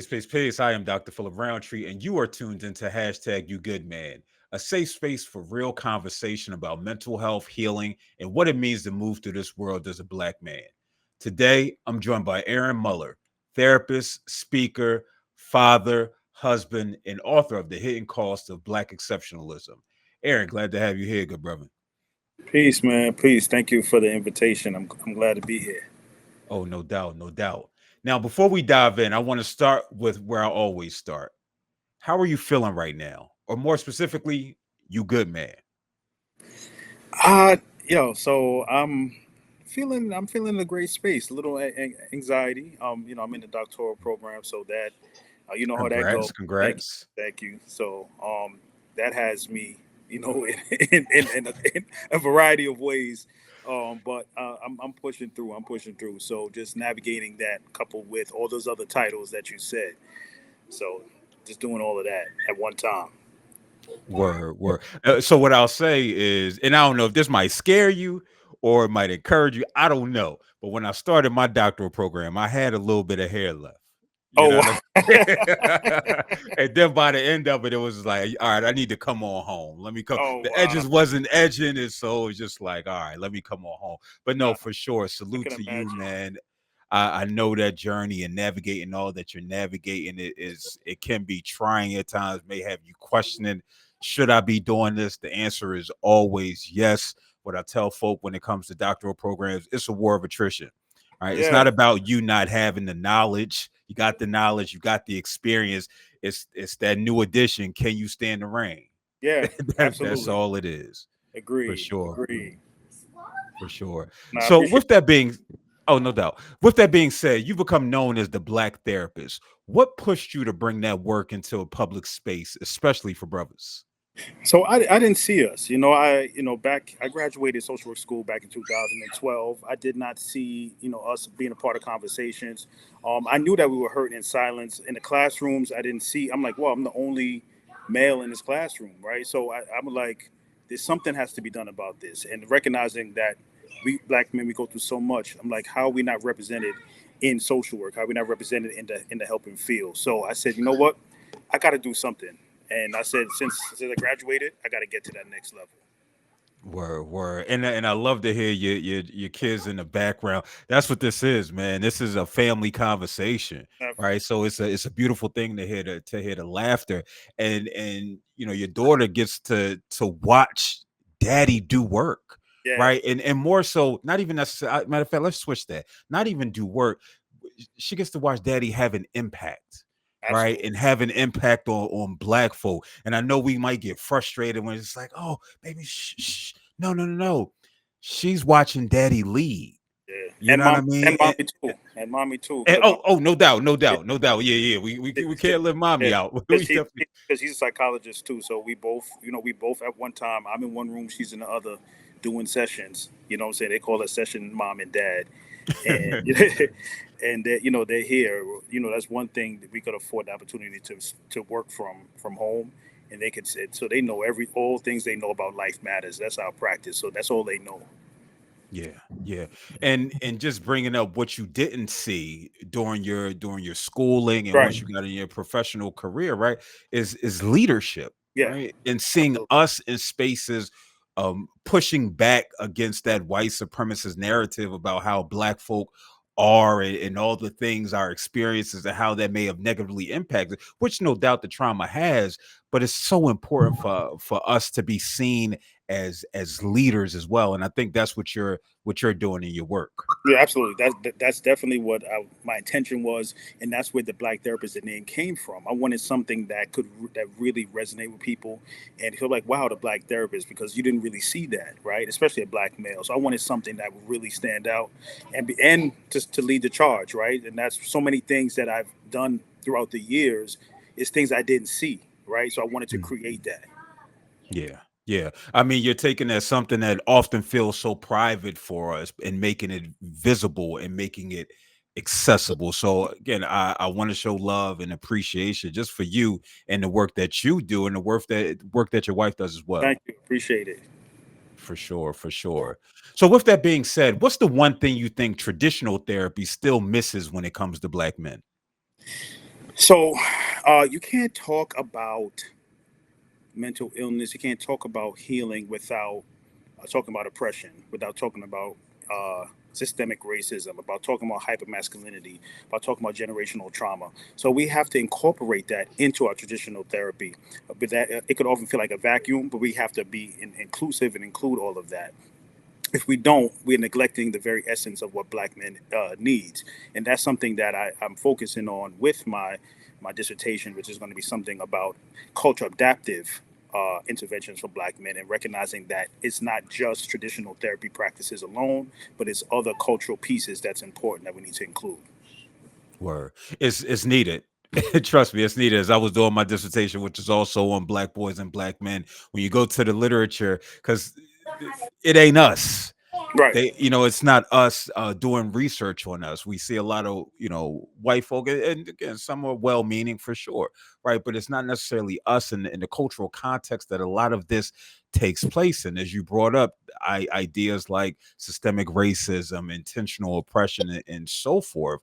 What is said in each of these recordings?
Peace. I am Dr. Phillip Roundtree, and you are tuned into hashtag You Good Man, a safe space for real conversation about mental health, healing, and what it means to move through this world as a Black man. Today, I'm joined by Arron Muller, therapist, speaker, father, husband, and author of The Hidden Cost of Black Exceptionalism. Arron, glad to have you here, good brother. Peace, man. Peace. Thank you for the invitation. I'm glad to be here. Oh, no doubt, no doubt. Now, before we dive in, I want to start with where I always start. How are you feeling right now? Or more specifically, you good man? So I'm feeling a great space. A little anxiety. I'm in the doctoral program, so that you know how that goes. Congrats, congrats. Thank you. So that has me, in a variety of ways. But I'm pushing through. I'm pushing through. So just navigating that, coupled with all those other titles that you said. So just doing all of that at one time. Word. So what I'll say is, and I don't know if this might scare you or it might encourage you. I don't know. But when I started my doctoral program, I had a little bit of hair left. You know Oh, what I mean? And then by the end of it, it was like, all right, I need to come on home. Let me come. oh, The wow. edges wasn't edging, and so it was just like, all right, let me come on home. But no, I, for sure, I salute can to you, imagine. man. I know that journey and navigating all that you're navigating it can be trying at times, may have you questioning, should I be doing this? The answer is always yes. What I tell folk when it comes to doctoral programs, it's a war of attrition. Right? It's Yeah, not about you not having the knowledge. You got the knowledge, you got the experience. It's that new addition. Can you stand the rain? yeah, That's absolutely. all it is. For Agreed, sure. agreed. For sure. No, I So appreciate with that being oh, no doubt. With that being said, you become known as the Black therapist. What pushed you to bring that work into a public space, especially for brothers? So I didn't see us. Back I graduated social work school back in 2012. I did not see us being a part of conversations. I knew that we were hurt in silence in the classrooms. I didn't see. I'm like, well, I'm the only male in this classroom, right? So I'm like, there's something has to be done about this, and recognizing that we black men we go through so much. I'm like, how are we not represented in social work? How are we not represented in the helping field? So I said, you know what? I got to do something. And I said, since I graduated, I got to get to that next level. Word, and I love to hear your kids in the background. That's what this is, man. This is a family conversation, right? So it's a beautiful thing to hear the laughter, and your daughter gets to watch daddy do work, Yeah, right? And more so, not even necessarily. Matter of fact, let's switch that. Not even do work. She gets to watch daddy have an impact, right? absolutely. And have an impact on black folk. And I know we might get frustrated when it's like, oh, baby, shh. No. She's watching daddy lead. Yeah, You know what I mean? and mommy too, and mommy too, And because no doubt. Yeah. We can't leave mommy out. We because definitely she's a psychologist too. So we both at one time. I'm in one room, she's in the other, doing sessions. You know what I'm saying? They call it session mom and dad, and and they're here. That's one thing that we could afford the opportunity to work from home, and they could sit so they know all things they know about life matters. That's our practice. So that's all they know. yeah. And just bringing up what you didn't see during your schooling and Right. once you got in your professional career, right? Is leadership, Yeah. right? And seeing Absolutely. us in spaces pushing back against that white supremacist narrative about how black folk are and all the things our experiences and how that may have negatively impacted, which no doubt the trauma has, but it's so important for us to be seen as leaders as well. And I think that's what you're doing in your work. Yeah, absolutely. That's definitely what my intention was, and that's where the Black Therapist name came from. I wanted something that really resonate with people, and feel like, wow, the Black Therapist, because you didn't really see that, right? Especially a black male. So I wanted something that would really stand out, and just to lead the charge, right? And that's so many things that I've done throughout the years is things I didn't see, right? So I wanted to create that. Yeah. I mean, you're taking that something that often feels so private for us and making it visible and making it accessible. So again, I want to show love and appreciation just for you and the work that you do and the work that your wife does as Thank well. you, appreciate it. For sure, for sure. So with that being said, what's the one thing you think traditional therapy still misses when it comes to black men? So, you can't talk about mental illness. You can't talk about healing without talking about oppression, without talking about systemic racism, about talking about hypermasculinity, about talking about generational trauma. So we have to incorporate that into our traditional therapy. But that it could often feel like a vacuum, but we have to be inclusive and include all of that. If we don't, we're neglecting the very essence of what Black men needs, and that's something that I'm focusing on with my dissertation, which is going to be something about culture adaptive interventions for Black men, and recognizing that it's not just traditional therapy practices alone, but it's other cultural pieces that's important that we need to include. Word. It's needed. Trust me, it's needed. As I was doing my dissertation, which is also on Black boys and Black men, when you go to the literature, because it ain't us. Right. They, it's not us doing research on us. We see a lot of, white folk, and again, some are well-meaning for sure, right? But it's not necessarily us in the cultural context that a lot of this takes place in. As you brought up, ideas like systemic racism, intentional oppression, and so forth.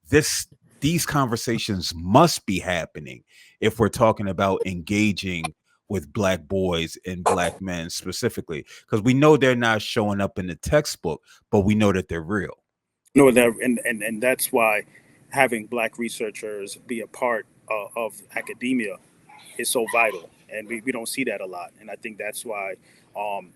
This these conversations must be happening if we're talking about engaging with Black boys and Black men specifically, because we know they're not showing up in the textbook, but we know that they're real. No, that and that's why having Black researchers be a part of academia is so vital, and we don't see that a lot. And I think that's why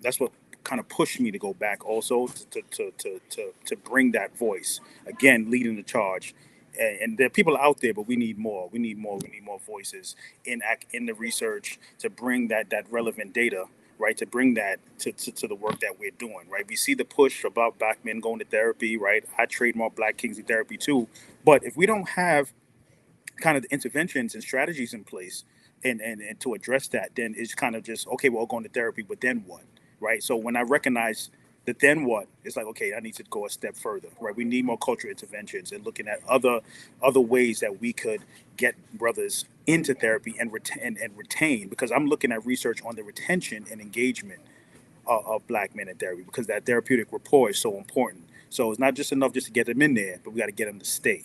that's what kind of pushed me to go back also to bring that voice again, leading the charge. And there are people out there, but we need more. We need more. We need more voices in the research to bring that relevant data, right? To bring that to the work that we're doing, right? We see the push about Black men going to therapy, right? I trademark Black Kingsley therapy too, but if we don't have kind of the interventions and strategies in place and to address that, then it's kind of just okay, well, going to therapy, but then what, right? So when I recognize that, then what, it's like, okay, I need to go a step further, right? We need more cultural interventions and looking at other ways that we could get brothers into therapy and retain, because I'm looking at research on the retention and engagement of Black men in therapy, because that therapeutic rapport is so important. So it's not just enough just to get them in there, but we got to get them to stay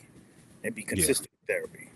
and be Yeah. consistent with therapy.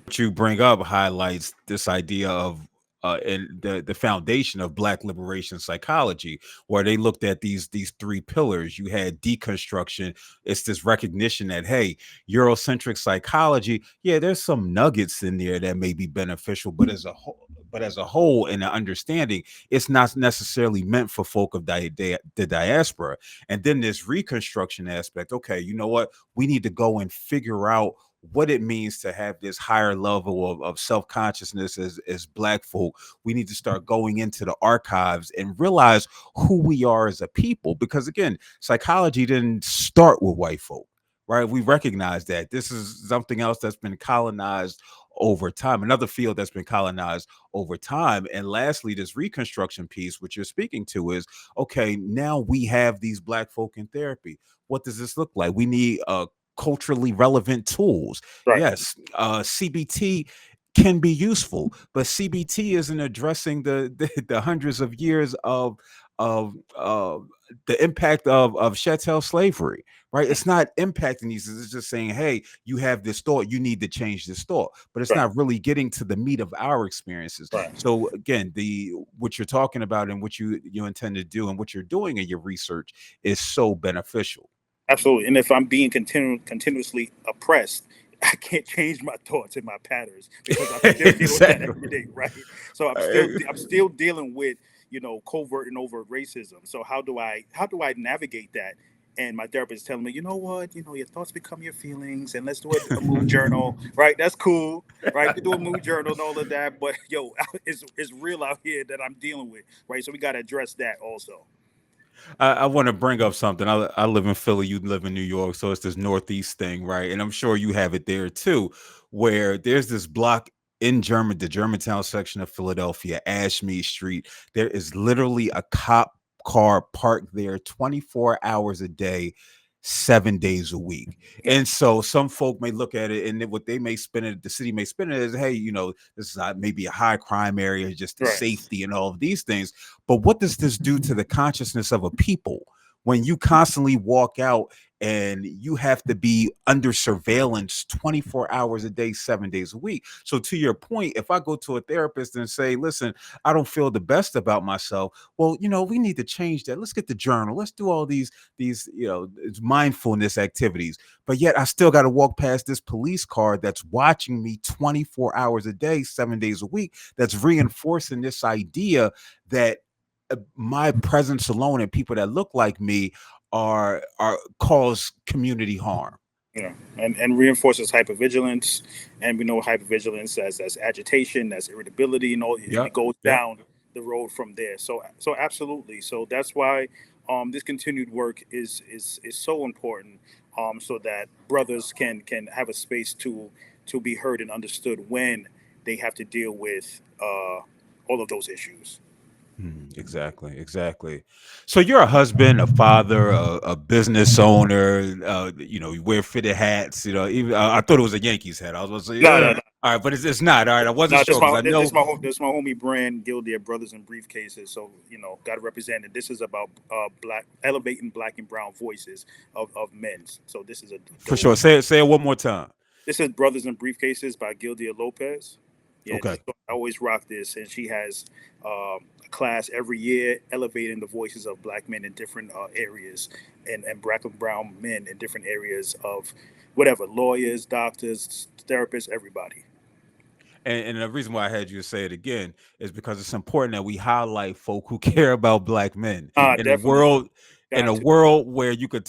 What you bring up highlights this idea of and the foundation of Black liberation psychology, where they looked at these three pillars. You had deconstruction. It's this recognition that, hey, Eurocentric psychology, yeah, there's some nuggets in there that may be beneficial, but as a whole, in the understanding, it's not necessarily meant for folk of the diaspora. And then this reconstruction aspect. Okay, you know what? We need to go and figure out what it means to have this higher level of self-consciousness as Black folk. We need to start going into the archives and realize who we are as a people, because again, psychology didn't start with white folk, right? We recognize that this is something else that's been colonized over time, another field that's been colonized over time. And lastly, this reconstruction piece, which you're speaking to, is okay, now we have these Black folk in therapy. What does this look like? We need culturally relevant tools. Right. Yes, CBT can be useful, but CBT isn't addressing the hundreds of years of the impact of chattel slavery, right? It's not impacting these. It's just saying, hey, you have this thought, you need to change this thought, but it's Right. not really getting to the meat of our experiences. Right. So again, the what you're talking about and what you intend to do and what you're doing in your research is so beneficial. Absolutely. And if I'm being continuously oppressed, I can't change my thoughts and my patterns because I'm still dealing with that every Exactly. day, right? So I'm still dealing with covert and overt racism. So how do I navigate that? And my therapist is telling me, you know what, your thoughts become your feelings, and let's do a mood journal, right? That's cool, right? We can do a mood journal and all of that, but yo, it's real out here that I'm dealing with, right? So we got to address that also. I want to bring up something. I live in Philly, you live in New York, so it's this Northeast thing, right? And I'm sure you have it there too, where there's this block in the Germantown section of Philadelphia, Ashmead Street. There is literally a cop car parked there 24 hours a day, 7 days a week. Yeah. And so some folk may look at it and what they may spin it, the city may spin it as, hey, this is maybe a high crime area, just the Right. safety and all of these things. But what does this do to the consciousness of a people when you constantly walk out and you have to be under surveillance 24 hours a day, 7 days a week. So, to your point, if I go to a therapist and say, listen, I don't feel the best about myself, well, we need to change that. Let's get the journal. Let's do all these, mindfulness activities. But yet I still got to walk past this police car that's watching me 24 hours a day, 7 days a week, that's reinforcing this idea that my presence alone and people that look like me are cause community harm. Yeah, and reinforces hypervigilance, and we know hypervigilance as agitation, as irritability, and it Yep. goes Yep. down the road from there. So absolutely. So that's why this continued work is so important, so that brothers can have a space to be heard and understood when they have to deal with all of those issues. Exactly, exactly. So you're a husband, a father, a business owner. You wear fitted hats. Even I thought it was a Yankees hat. I was going to say, No, no, yeah. no. All right, but it's not. All right, I wasn't No, sure because I know this my homie brand, Gildia Brothers and Briefcases. So got to represent it. This is about black elevating black and brown voices of men. So this is a for dope. sure. Say it one more time. This is Brothers and Briefcases by Gildia Lopez. Yeah, Okay. I always rock this, and she has a class every year elevating the voices of black men in different areas, and black and brown men in different areas of whatever lawyers, doctors, therapists, everybody. And the reason why I had you say it again is because it's important that we highlight folk who care about black men in a Definitely world in got a to. world where you could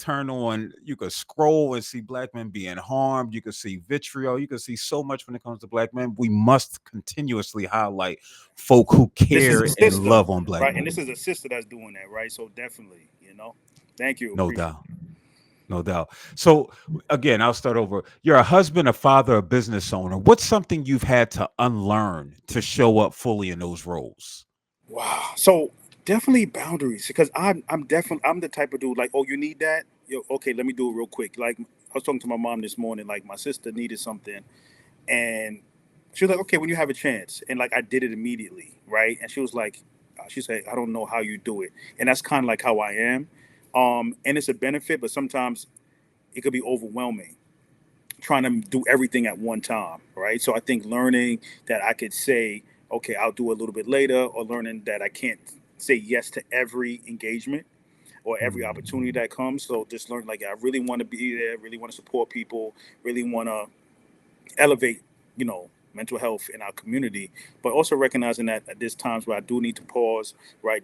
scroll and see black men being harmed, you could see vitriol, you could see so much when it comes to black men. We must continuously highlight folk who This is care a and sister, love on black right? And men. this is a sister that's doing that, right? So definitely, thank you, No appreciate. doubt. No doubt. So again, I'll start over. You're a husband, a father, a business owner. What's something you've had to unlearn to show up fully in those roles? Wow. So definitely boundaries, because I'm the type of dude like, oh, you need that? Okay, let me do it real quick. Like I was talking to my mom this morning, like my sister needed something, and she was like, okay, when you have a chance, and like I did it immediately, right? And she was like, she said, I don't know how you do it, and that's kind of like how I am. And it's a benefit, but sometimes it could be overwhelming trying to do everything at one time, right? So I think learning that I could say, okay, I'll do a little bit later, or learning that I can't say yes to every engagement or every opportunity that comes. So just learn, like, I really want to be there, really want to support people, really want to elevate, mental health in our community, but also recognizing that there's times where I do need to pause, right?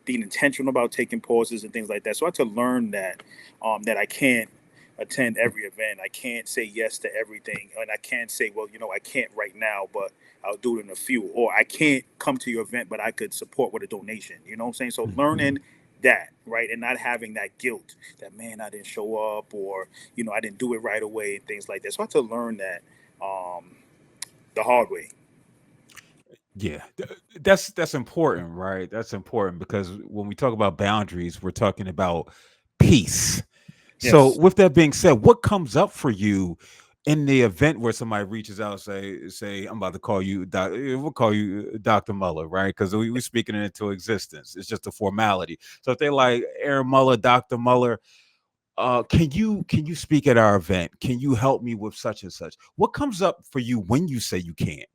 Being intentional about taking pauses and things like that. So I had to learn that I can't attend every event. I can't say yes to everything. And I can't say, well, I can't right now, but I'll do it in a few. Or I can't come to your event, but I could support with a donation. You know what I'm saying? So learning that, right? And not having that guilt that, man, I didn't show up, or, I didn't do it right away and things like that. So I had to learn that um, the hard way. Yeah, that's important, right? That's important because when we talk about boundaries, we're talking about peace. So, Yes. with that being said, what comes up for you in the event where somebody reaches out and say, I'm about to call you, we'll call you Dr. Muller, right? Because we're speaking it into existence. It's just a formality. So if they like Arron Muller, Dr. Muller, can you speak at our event? Can you help me with such and such? What comes up for you when you say you can't?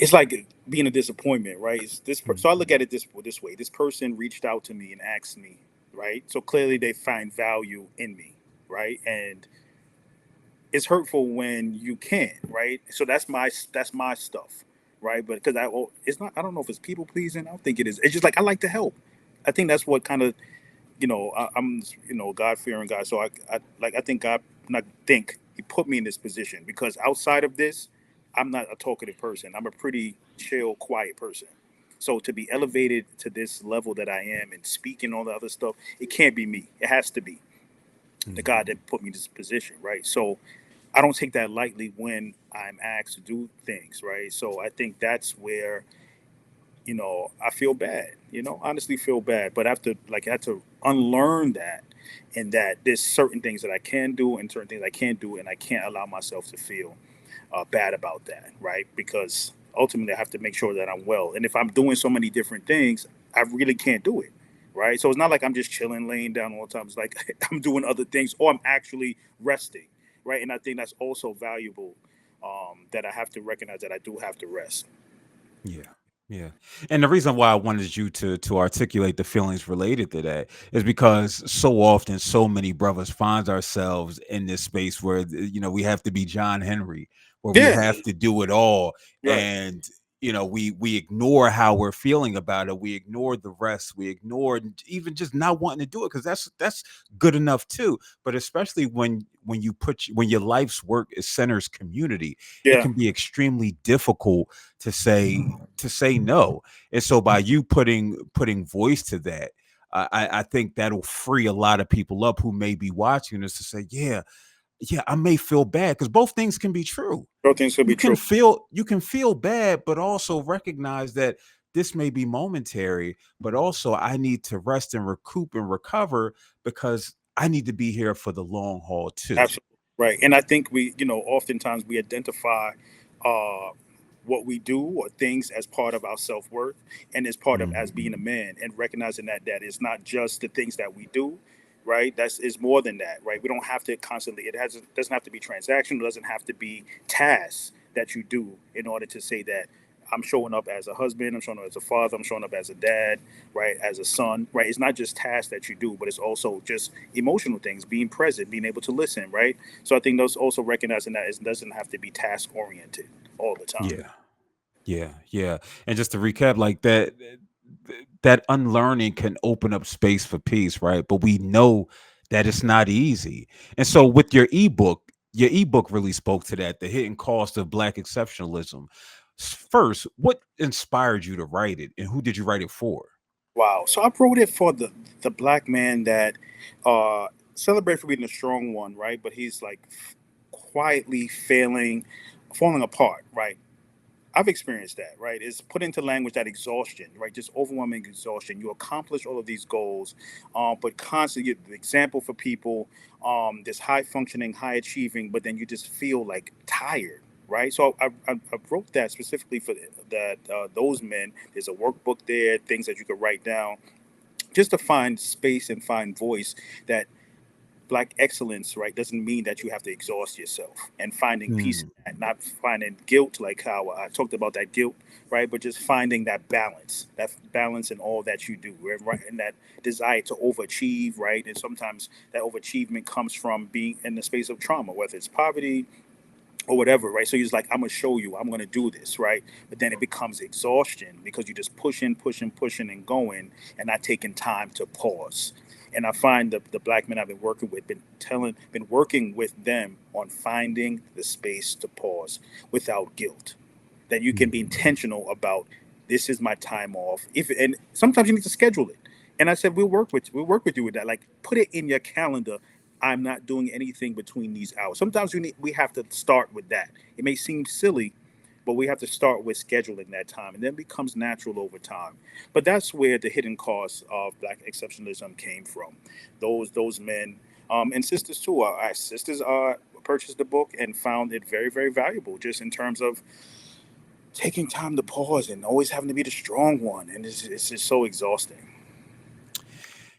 It's like being a disappointment, right? So I Mhm. look at it this way. This person reached out to me and asked me, right? So clearly they find value in me, right? And it's hurtful when you can't, right? So that's my stuff, right? But because it's not. I don't know if it's people pleasing. I don't think it is. It's just like I like to help. I think that's what kind of, I'm, God fearing guy. So I think God, not think He put me in this position, because outside of this, I'm not a talkative person. I'm a pretty chill, quiet person. So to be elevated to this level that I am and speaking all the other stuff, it can't be me. It has to be the God that put me in this position, right? So I don't take that lightly when I'm asked to do things, right? So I think that's where, I feel bad, honestly feel bad. But I had to unlearn that, and that there's certain things that I can do and certain things I can't do, and I can't allow myself to feel bad about that, right? Because ultimately I have to make sure that I'm well. And if I'm doing so many different things, I really can't do it. right? So it's not like I'm just chilling, laying down all the time. It's like I'm doing other things, or I'm actually resting, right? And I think that's also valuable. That I have to recognize that I do have to rest. Yeah. Yeah. And the reason why I wanted you to articulate the feelings related to that is because so often so many brothers find ourselves in this space where we have to be John Henry, where we Yeah, have to do it all. right. And we ignore how we're feeling about it. We ignore the rest. We ignore even just not wanting to do it because that's good enough too. But especially when when your life's work is centers community, it Yeah, can be extremely difficult to say no. And so by you putting voice to that, I think that'll free a lot of people up who may be watching this to say, yeah, yeah, I may feel bad because both things can be true. both things could be true. You can feel bad, but also recognize that this may be momentary, but also I need to rest and recoup and recover because I need to be here for the long haul too. Absolutely right. And I think oftentimes we identify uh, what we do or things as part of our self worth and as part of as Mhm. being a man, and recognizing that it's not just the things that we do, right? That's is more than that, right? We don't have to constantly. Doesn't have to be transactional. It doesn't have to be tasks that you do in order to say that I'm showing up as a husband, I'm showing up as a father, I'm showing up as a dad, right? As a son, right? It's not just tasks that you do, but it's also just emotional things, being present, being able to listen, right? So I think those also recognizing that it doesn't have to be task oriented all the time. Yeah. Yeah, yeah. And just to recap, like that unlearning can open up space for peace, right? But we know that it's not easy. And so with your ebook really spoke to that, the hidden cost of black exceptionalism. First, what inspired you to write it and who did you write it for? Wow. So I wrote it for the black man that uh celebrated for being a strong one, right? But he's like quietly falling apart, right? I've experienced that, right? It's put into language that exhaustion, right? Just overwhelming exhaustion. You accomplish all of these goals, but constantly you're the example for people, this high functioning, high achieving, but then you just feel like tired, right? So I wrote that specifically for that those men. There's a workbook there, things that you could write down, just to find space and find voice that black excellence, right, doesn't mean that you have to exhaust yourself, and finding peace Mm, in that, not finding guilt, like how I talked about that guilt, right, but just finding that balance in all that you do, right, and that desire to overachieve, right, and sometimes that overachievement comes from being in the space of trauma, whether it's poverty or whatever, right? So he's like, I'm gonna show you, I'm gonna do this, right? But then it becomes exhaustion because you're just pushing, pushing, pushing, and going, and not taking time to pause. And I find the black men I've been working with, been working with them on finding the space to pause without guilt. That you can be mhm. intentional about, this is my time off. If and sometimes you need to schedule it. And I said we'll work with you with that. Like, put it in your calendar. I'm not doing anything between these hours. Sometimes we have to start with that. It may seem silly, but we have to start with scheduling that time, and then it becomes natural over time. But that's where the hidden cost of black exceptionalism came from. Those men, and sisters too. Our sisters purchased the book and found it very, very valuable, just in terms of taking time to pause and always having to be the strong one, and it's just so exhausting.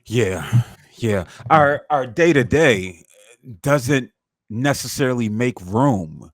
Yeah. Yeah. Our day-to-day doesn't necessarily make room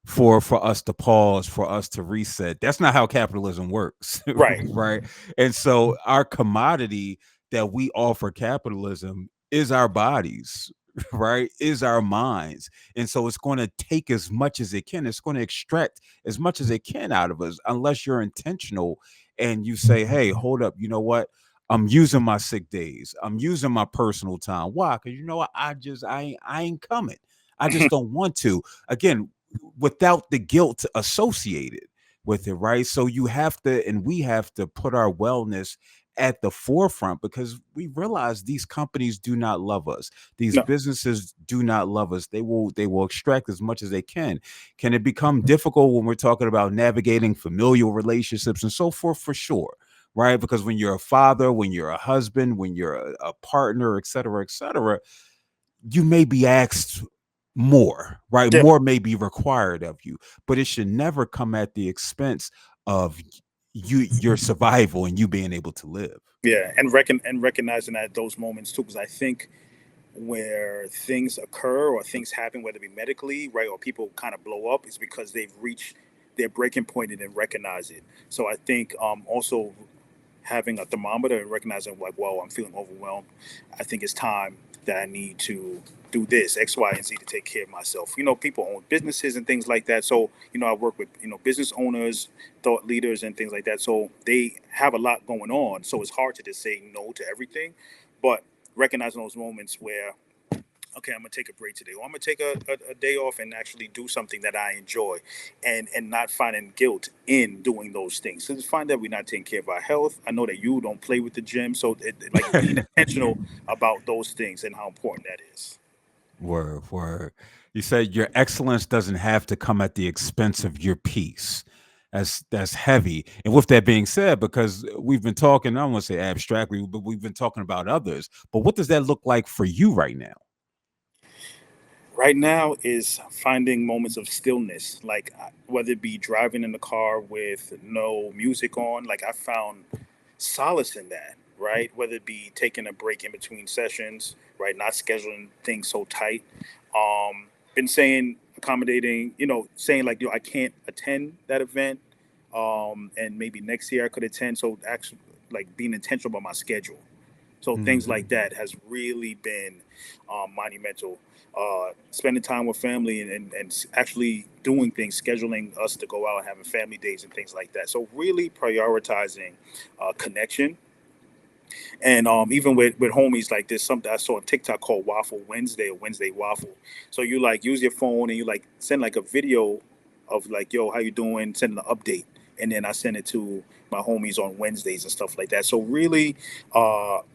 for us to pause, for us to reset. That's not how capitalism works. Right. Right? And so our commodity that we offer capitalism is our bodies, right? Is our minds. And so it's going to take as much as it can. It's going to extract as much as it can out of us unless you're intentional and you say, "Hey, hold up, you know what? I'm using my sick days. I'm using my personal time. Why? Because you know what? I ain't coming. I just don't want to." Again, without the guilt associated with it, right? So you have to, and we have to put our wellness at the forefront because we realize these companies do not love us. These No. businesses do not love us. They will extract as much as they can. Can it become difficult when we're talking about navigating familial relationships and so forth? For sure. Right. Because when you're a father, when you're a husband, when you're a partner, et cetera, you may be asked more, right? Yeah. More may be required of you, but it should never come at the expense of your survival and you being able to live. Yeah, and recognizing that those moments too, because I think where things occur or things happen, whether it be medically, right, or people kind of blow up, is because they've reached their breaking point and then recognize it. So I think also having a thermometer and recognizing like, well, I'm feeling overwhelmed. I think it's time that I need to do this X, Y, and Z to take care of myself. People own businesses and things like that. So I work with business owners, thought leaders, and things like that. So they have a lot going on. So it's hard to just say no to everything, but recognizing those moments where, okay, I'm gonna take a break today, or I'm gonna take a day off and actually do something that I enjoy, and not finding guilt in doing those things. So just find that we're not taking care of our health. I know that you don't play with the gym, so like being intentional about those things and how important that is. Word, word. You said your excellence doesn't have to come at the expense of your peace. That's heavy. And with that being said, because we've been talking, I don't want to say abstractly, but we've been talking about others. But what does that look like for you right now? Right now is finding moments of stillness, like whether it be driving in the car with no music on. Like I found solace in that, right? Whether it be taking a break in between sessions, right? Not scheduling things so tight. Been saying accommodating, saying like, I can't attend that event, and maybe next year I could attend. So actually, like being intentional about my schedule. So things Mhm. like that has really been monumental. Spending time with family and actually doing things, scheduling us to go out and having family days and things like that. So really prioritizing connection. And even with homies, like there's something I saw on TikTok called Waffle Wednesday or Wednesday Waffle. So you like use your phone and you like send like a video of like, yo, how you doing? Send an update, and then I send it to my homies on Wednesdays and stuff like that. So really,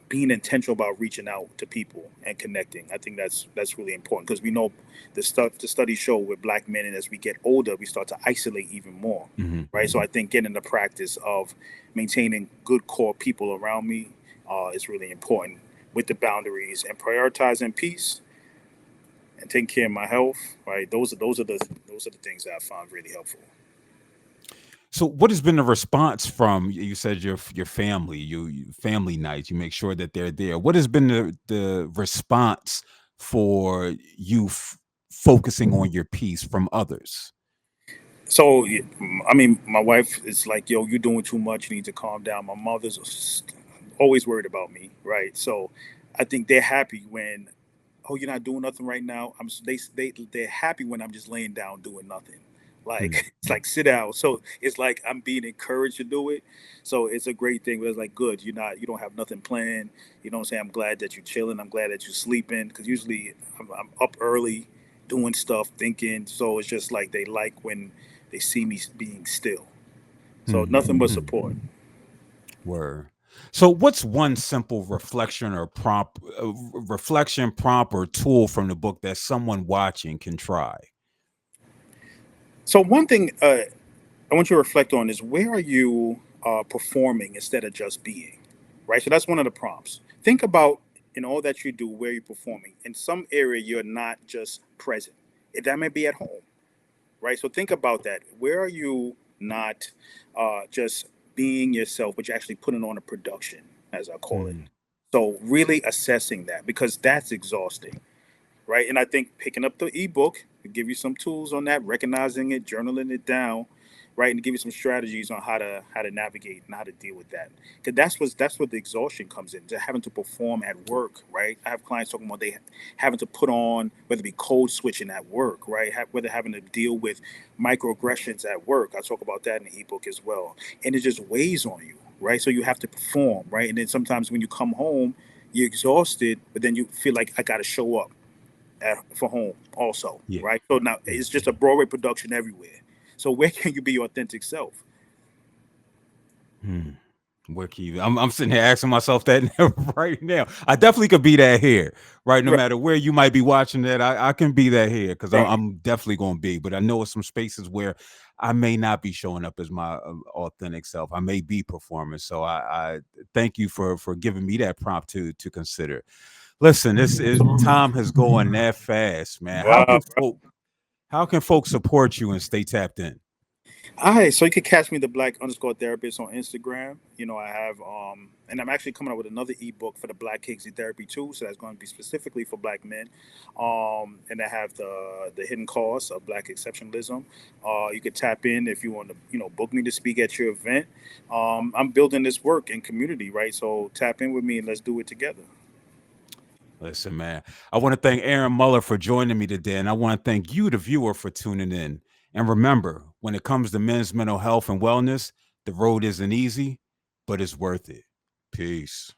being intentional about reaching out to people and connecting, I think that's really important because we know the studies show with Black men, and as we get older, we start to isolate even more, Mhm. right? So I think getting the practice of maintaining good core people around me is really important with the boundaries and prioritizing peace and taking care of my health. Right, those are the things that I found really helpful. So, what has been the response from you? Said your family, family nights. You make sure that they're there. What has been the response for you focusing on your piece from others? So, I mean, my wife is like, "Yo, you're doing too much. You need to calm down." My mother's always worried about me, right? So, I think they're happy when, oh, you're not doing nothing right now. They're happy when I'm just laying down doing nothing. Hmm. Like it's like sit down. So it's like I'm being encouraged to do it. So it's a great thing. But it's like good. You don't have nothing planned. You know what I'm saying? I'm glad that you're chilling. I'm glad that you're sleeping because usually I'm up early doing stuff, thinking. So it's just like they like when they see me being still. So Hmm. nothing but support. Word. So, what's one simple reflection or reflection prompt or tool from the book that someone watching can try? So one thing I want you to reflect on is where are you performing instead of just being, right? So that's one of the prompts. Think about in all that you do, where you're performing. In some area, you're not just present. That may be at home, right? So think about that. Where are you not just being yourself, but you're actually putting on a production, as I call it. Hmm. So really assessing that because that's exhausting, right? And I think picking up the ebook to give you some tools on that, recognizing it, journaling it down, right, and give you some strategies on how to navigate and how to deal with that. Because that's what the exhaustion comes in, to having to perform at work, right? I have clients talking about they having to put on whether it be code switching at work, right? Whether having to deal with microaggressions at work. I talk about that in the ebook as well, and it just weighs on you, right? So you have to perform, right? And then sometimes when you come home, you're exhausted, but then you feel like I got to show up for home also, Yeah. right? So now it's just a Broadway production everywhere. So where can you be your authentic self? Hmm. Where can you? I'm sitting here asking myself that right now. I definitely could be that here, right? No Right, matter where you might be watching that, I can be that here because right. I'm definitely going to be. But I know it's some spaces where I may not be showing up as my authentic self. I may be performing. So I thank you for giving me that prompt to consider. Listen, time has going that fast, man. Wow. How can folks support you and stay tapped in? All right, so you can catch me the black_therapist on Instagram. I have and I'm actually coming out with another ebook for the Black Kingsy Therapy too. So that's going to be specifically for black men. And I have the hidden cost of black exceptionalism. You could tap in if you want to, book me to speak at your event. I'm building this work in community, right? So tap in with me and let's do it together. Listen, man, I want to thank Arron Muller for joining me today, and I want to thank you, the viewer, for tuning in. And remember, when it comes to men's mental health and wellness, the road isn't easy, but it's worth it. Peace.